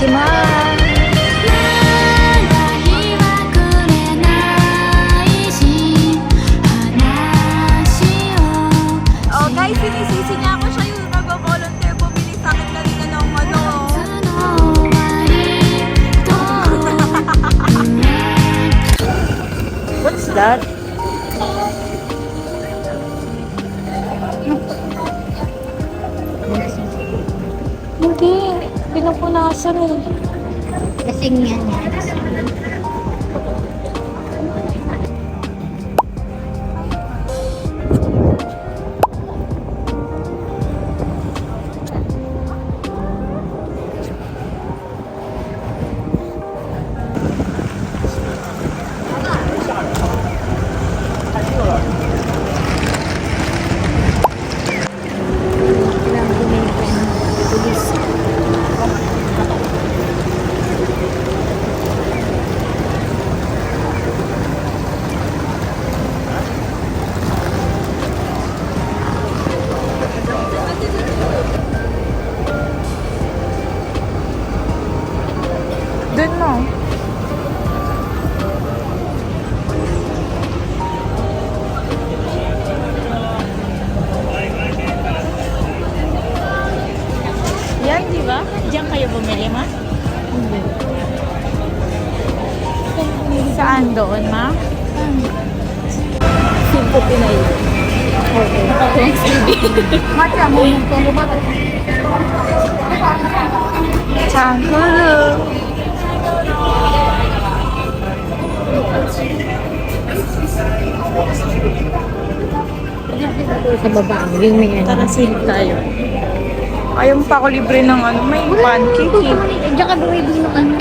きます。Oh guys, sinisisi niya ako, siya yung nag-volunteer bumili sa akin kanina ng ano. What's that? Hindi, pinapunasan eh. Kasing yan. Doon mo. Yan, di ba? Diyan kayo bumili, ma? Saan doon, ma? Simple Pinay. Okay. Matcha mo yung pero ba? Changhulu. Sa baba, yung may ano. Tara, silip tayo. Ayaw pa ako libre ng ano, may pancake eh. Diyan ka bumibili ng ano.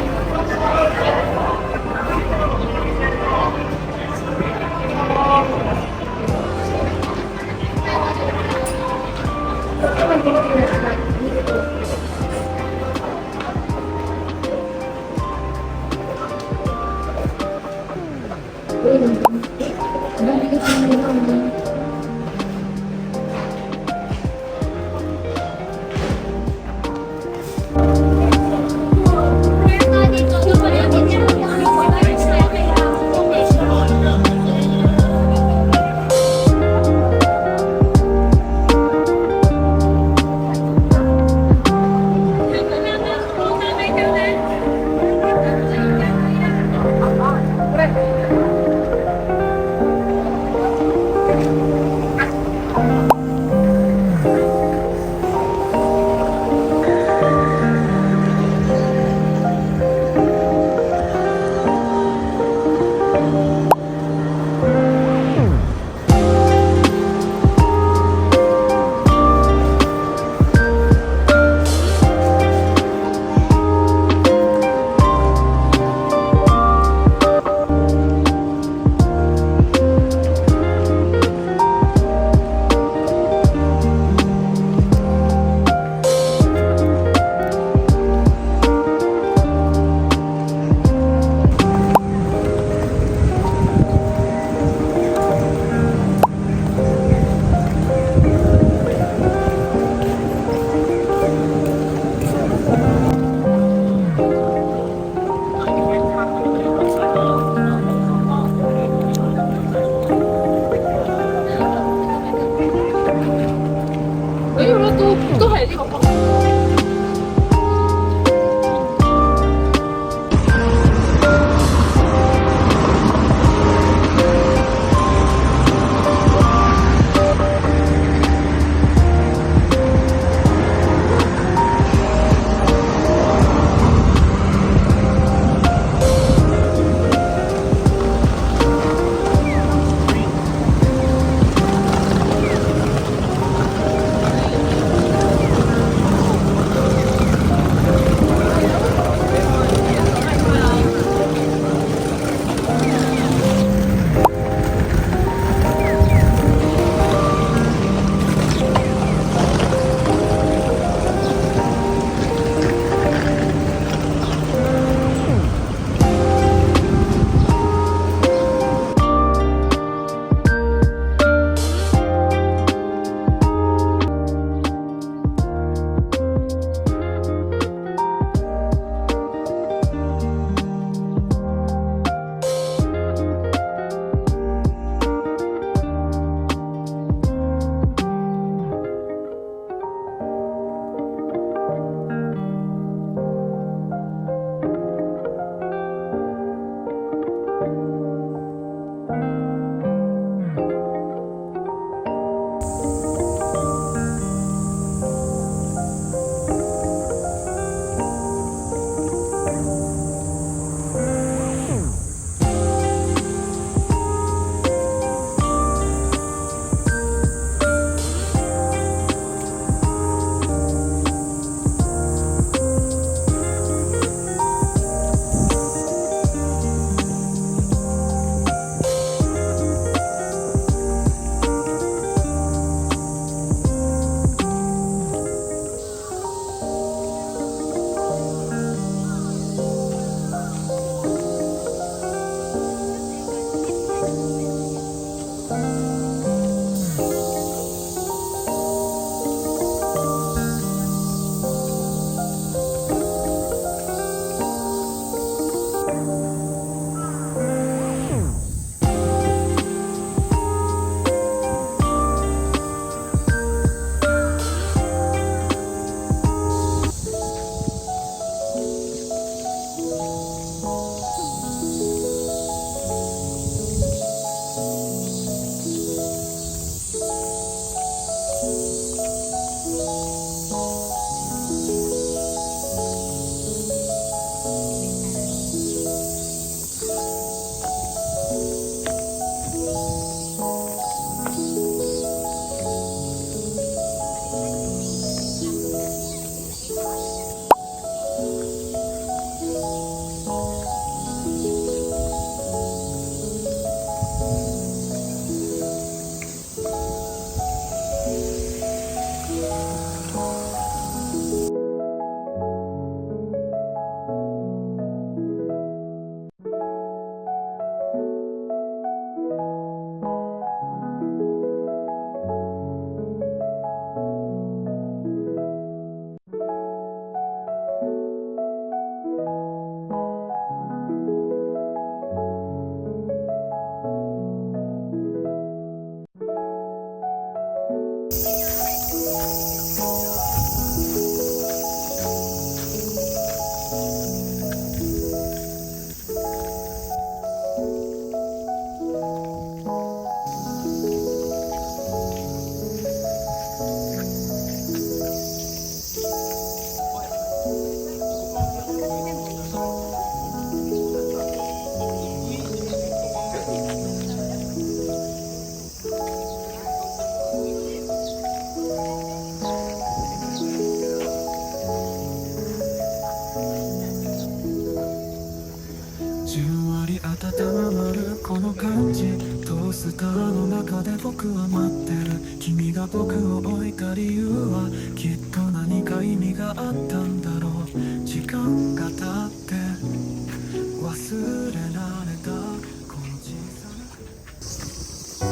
じゅんわり温まるこの感じトースターの中で僕は待ってる君が僕を置いた理由はきっと何か意味があったんだろう時間が経って忘れられたこの小さな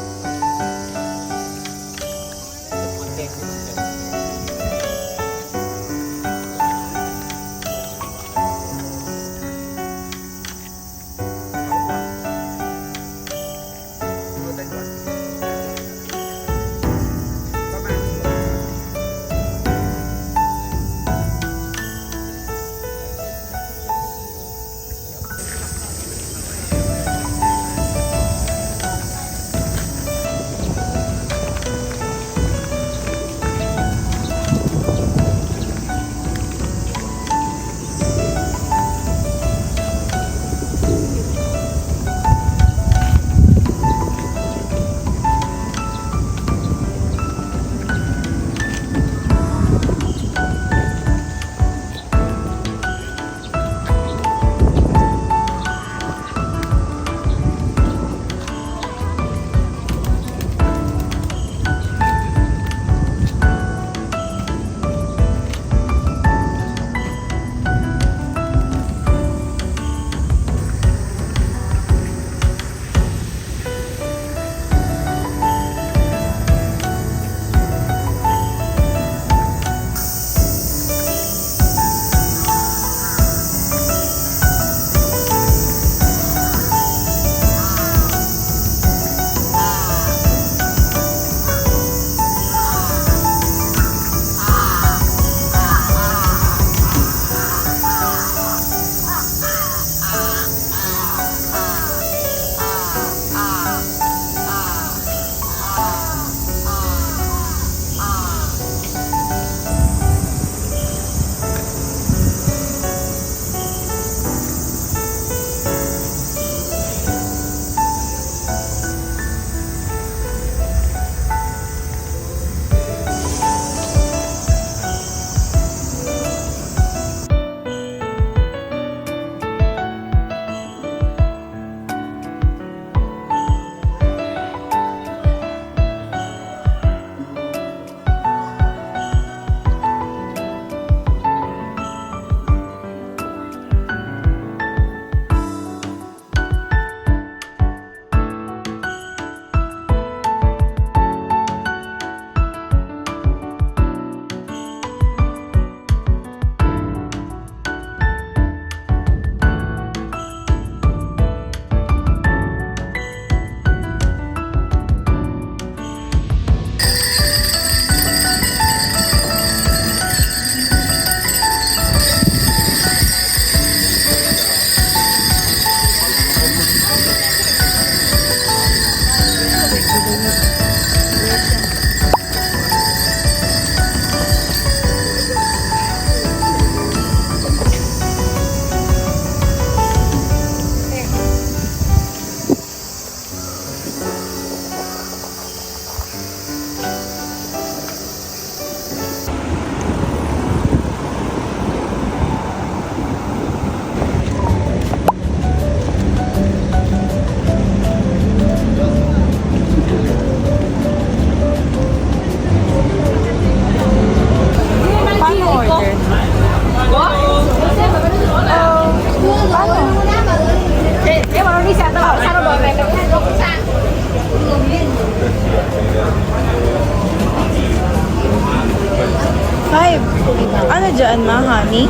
Ano dyan, ma? Honey?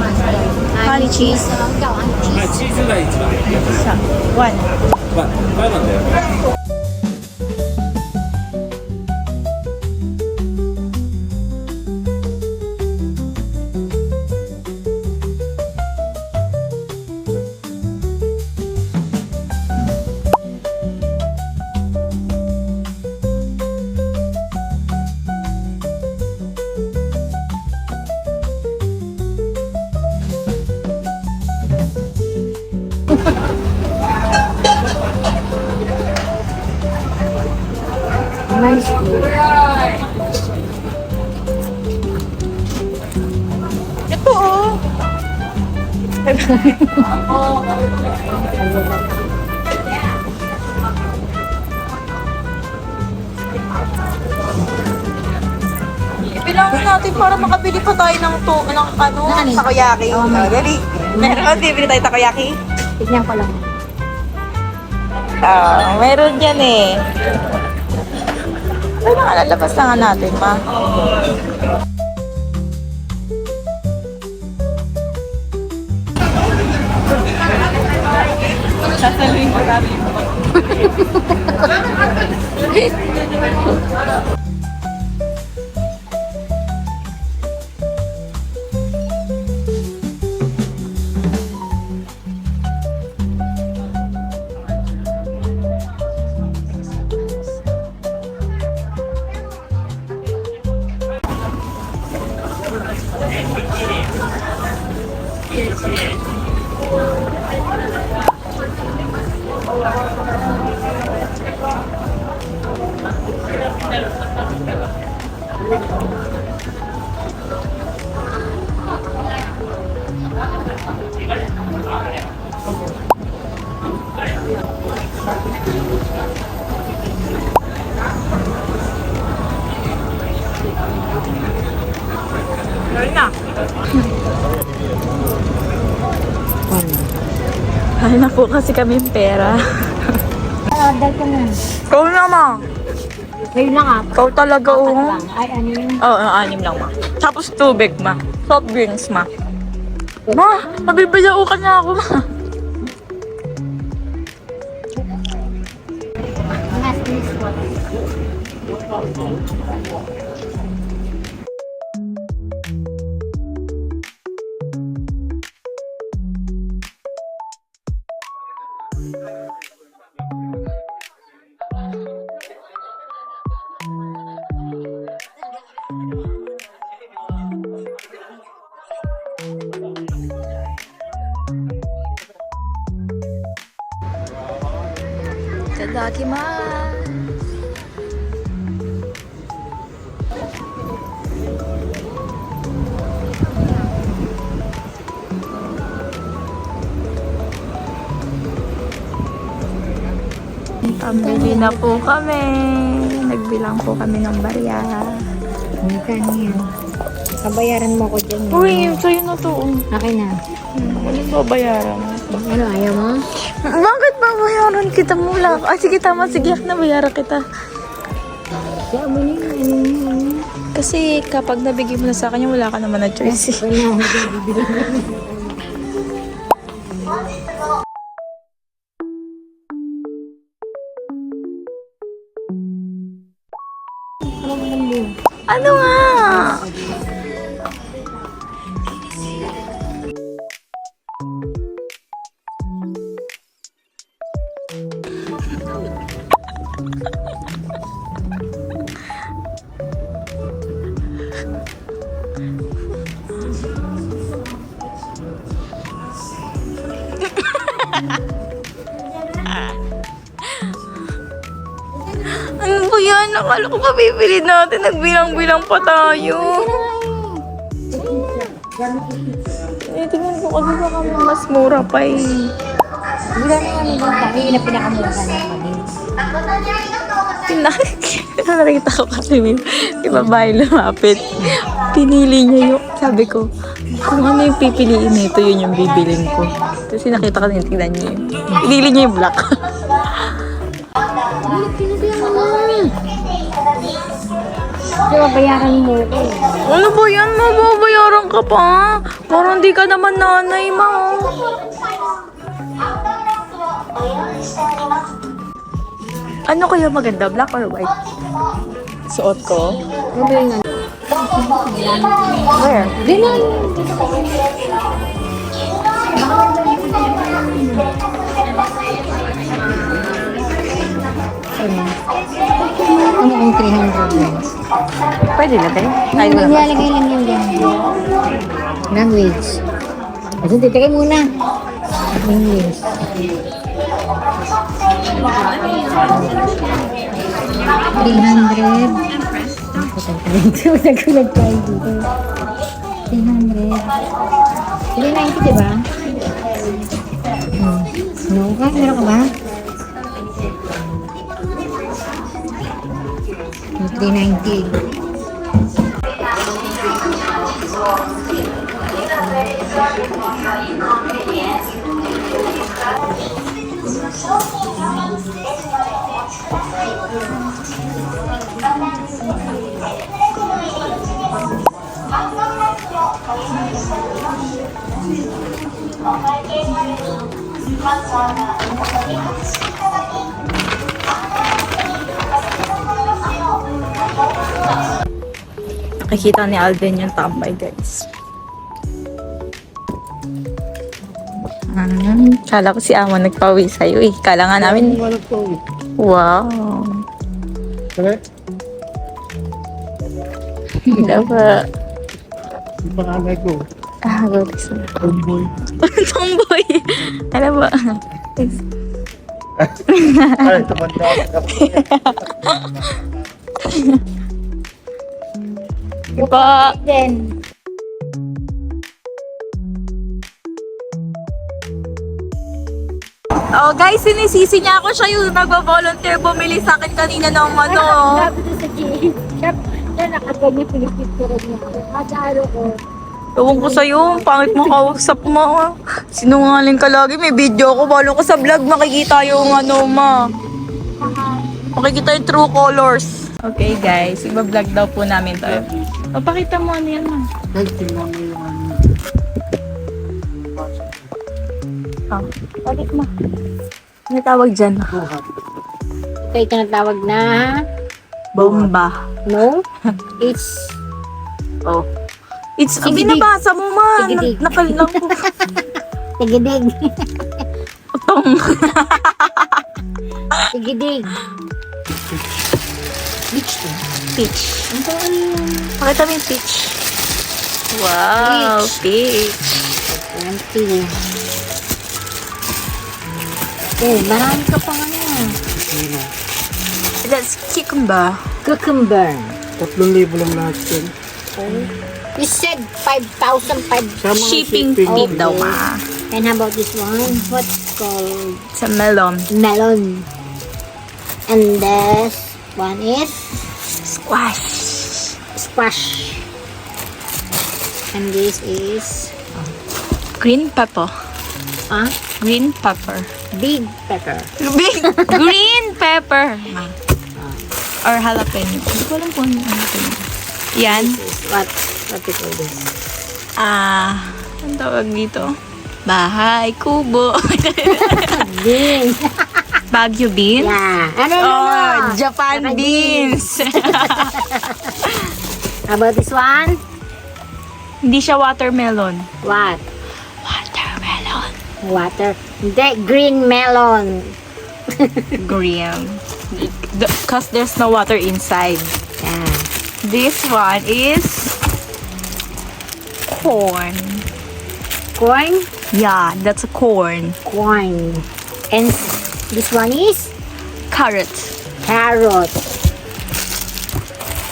Honey cheese? はい、チーズが一番いい。さ、one. まあなんだよ。Bilangin natin para makabili pa tayo ng takoyaki. Dali. Meron, bibili tayo takoyaki. Tignan ko lang. Meron yan eh. Ay, lalabas na nga natin, ma. Sasaluhin ko natin. Mahal na po kasi kami pera. Order ko na. Ikaw naman. Ngayon lang ah. Ikaw talaga, Apat oh. lang. Ay, ano yun? Oo, 6 lang, ma. Tapos tubig, ma. Soft drinks, ma. Ma, mabibilaw ka na ako, ma. Last this one. Itadakimasu. Pambili na po kami. Nagbilang po kami ng barya. Ano ka yan? Kabayaran mo ko dyan. Uy, sa'yo na to. Akin na. Ano ba bayaran? Ano, ayaw mo? Bakit ba bayaran kita mula? Ah, sige, tama. Sige, na bayaran kita. Kaya mo na yun. Ano yun? Kasi kapag nabigay mo na sa kanya, wala ka naman na choice. Ano, bibili mo. Ano nga? Ano ba yan? Akala ko pa bibili natin. Nagbilang-bilang pa tayo. Tingnan ko kasi baka mas mura pa eh. Wala na kami doon. Kami na pinakamura ka na kami. Nakita ko kasi may babae lumapit. Pinili niya yung, sabi ko, kung ano yung pipiliin nito, yun yung bibilin ko. Kasi nakita ko, tignan niya yun. Pinili niya yung black. Pinabihan mo na. Diba, bayaran mo ko. Ano ba yan? Mababayaran ka pa. Parang di ka naman nanay, ma. Ano kaya maganda? Black or white? Suot ko? Ano ba yung ano? Where? Di na. Ano kung 300 yan? Pwede na tayo. Ay, wala pa. Nilalagay lang yan dyan. Language. Kasi titigay muna. English. 300. Nagulag tayo dito. 300. 390, diba? No, meron ka ba? 390. Nakikita ni Alden yung tambay, guys. Kala ko si Amo nagpawi sa'yo eh. Kala nga namin. Wow. Correct? Dapat. Yung panganay ko, Go this one. tomboy. Tomboy. Alam ba? Ay, tumanda ako. Pa. Then, Oh, guys, sinisisi niya ako. Siya yung nagpa-volunteer bumili sa akin kanina ng ano. sabi ko sa GM, siya nakaganyan pinipit ko rin ako. Kadalo ko. Ewan ko sa'yo, pangit mo kausap mo. Sinungaling ka lagi, may video ko. Balo ko sa vlog, makikita yung ano, ma. Makikita yung true colors. Okay guys, iba-vlog daw po namin to. Papakita mo ano yan, ma. Guys, tingnan mo yung ano. Oh, ulit mo. Ano tawag dyan? Ito yung tinatawag na, Bomba. no? It's, Oh. It's, Tigidig. binabasa mo, ma. Tigidig. Nakalang ko. tigidig. Utong. Tigidig. Peach. Pakita mo yung peach. Wow, peach. 20. Oh, marami ka pang ano. That's cucumber. Cucumber. 3,000 lang lahat yun. You said 5,500. Sama ng Shipping shipping. fee daw, ma. And how about this one? What's called It's a melon. melon? And this one is Squash. squash. And this is Green pepper. Green pepper. big pepper. Big green pepper. Ma. Or jalapeno. Hindi ko alam kung ano yung jalapeno. Yan. What you call this? Ang tawag dito? Bahay, kubo. Beans. Baguio beans. Yeah. Ano Oh, Japan beans. How about this one? Hindi siya watermelon. What? Watermelon. Water. Hindi, green melon. Green. Because there's no water inside. Yeah. This one is corn. Corn? Yeah, that's a corn. Corn. And this one is Carrot. carrot.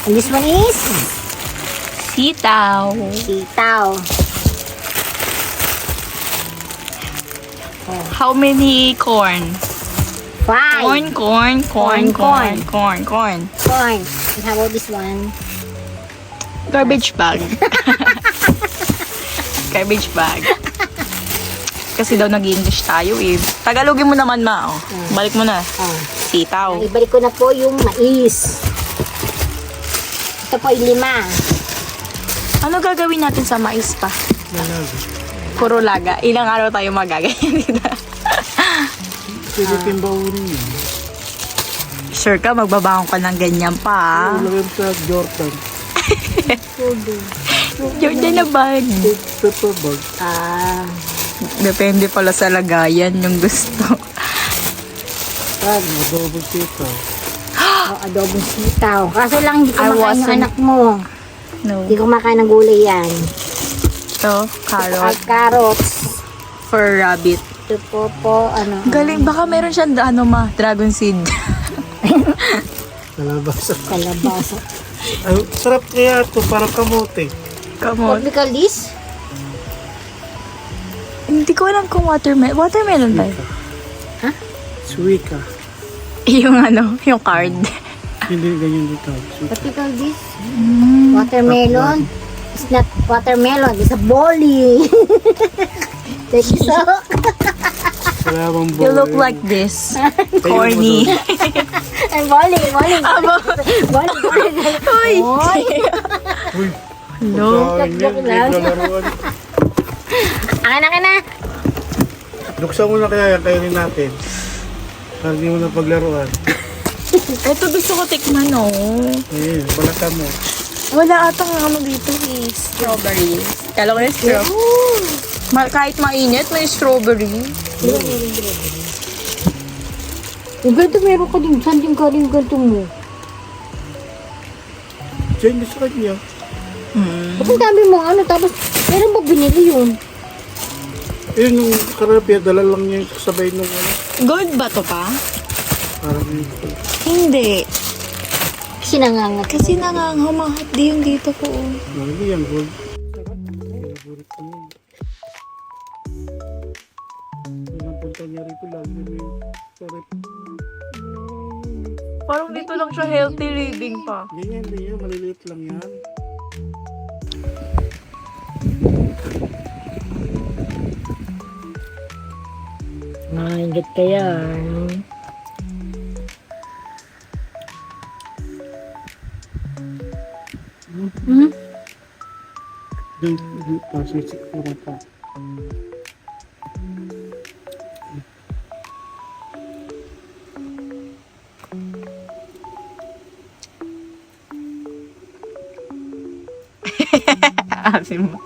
And this one is Sitaw. sitaw. How many corn? 5. Corn. Corn. Corn. Corn. And how about this one? Garbage bag. Garbage bag. Kasi daw nag-English tayo eh. Tagalogin mo naman, ma. Oh. Balik mo na. Oh. Sitaw. Ibalik ko na po yung mais. Ito po yung 5. Ano gagawin natin sa mais pa? Puro laga. Ilang araw tayo magaganyan dito. Pwede timbawin yun. Sure ka, magbabangon ka ng ganyan pa. Ulagyan sa Jordan. Jordan na bag. Pepper bag. Depende pala sa lagayan yung gusto. Adobo sitaw. Adobong sitaw. Kaso lang hindi ko I makain yung wasn't- anak mo. No. Hindi ko makain ng gulay yan. Ito, carrot Carrots. for rabbit. Ito po, ano. Galing, baka meron siyang dragon seed. Kalabasa. Kalabasa. Ay, sarap kaya ito. Parang kamote. Come What on. we call this? Hindi ko alam kung watermelon. Watermelon ba yun? Suika. Yung ano, yung card. Hindi ganyan dito. Suika. What you call this? Watermelon. It's not watermelon. It's a bolly. Take it out. Wala bang You look like this. Corny. And bolly. Bolly. Uy! Uy. Hello? Pagkain yan, may lalaruan. Akin na. Luksan mo na kaya yan, kainin natin. Para di mo na paglaruan. Ito gusto ko tikman, oh. Ayun, balatan mo. Wala atang ano dito eh. Strawberry. Kala ko na strawberry. Kahit mainit, may strawberry. Yung ganito meron ka din. Saan din galing ganito mo? Diyan, gusto ka niya. Ba't ang dami mo ano? Tapos, meron ba binili yun? Ayun, yung karapya, dala lang niya yung kasabay ng ano. Gold ba to pa? Parang yun. Hindi. Kasi nangangat. Kasi nanganghamahat din yung dito ko. Oh. Hindi yan, gold. Favorite ko yun. Yung punta niya rito, lagi may sarap. Parang dito lang siya healthy living pa. Ganyan, ganyan, maliliit lang yan. Nakahingit ka yan. Doon, pasok siguro pa. Asim mo.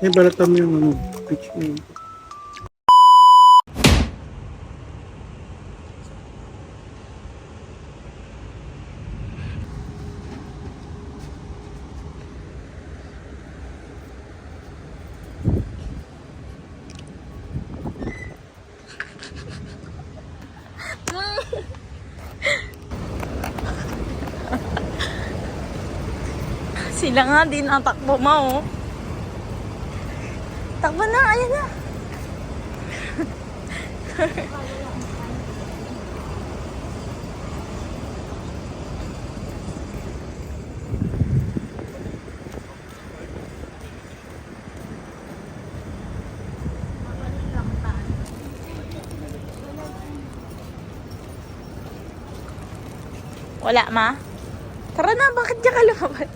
Eh, balatan mo yung ano, pitch mo yun. Sila nga din ang takbo mo, oh. Takbo na, ayan na. Wala, ma? Tara na, bakit ka lumabas?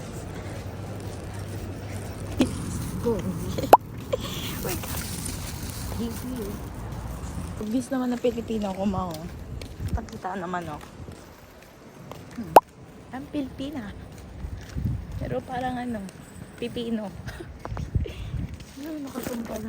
Obvious naman na Pilipino ko, ma, oh. Pagkita naman, oh. Ang Pilipina. Pero parang ano, Pipino. Ano, nakasumpa na.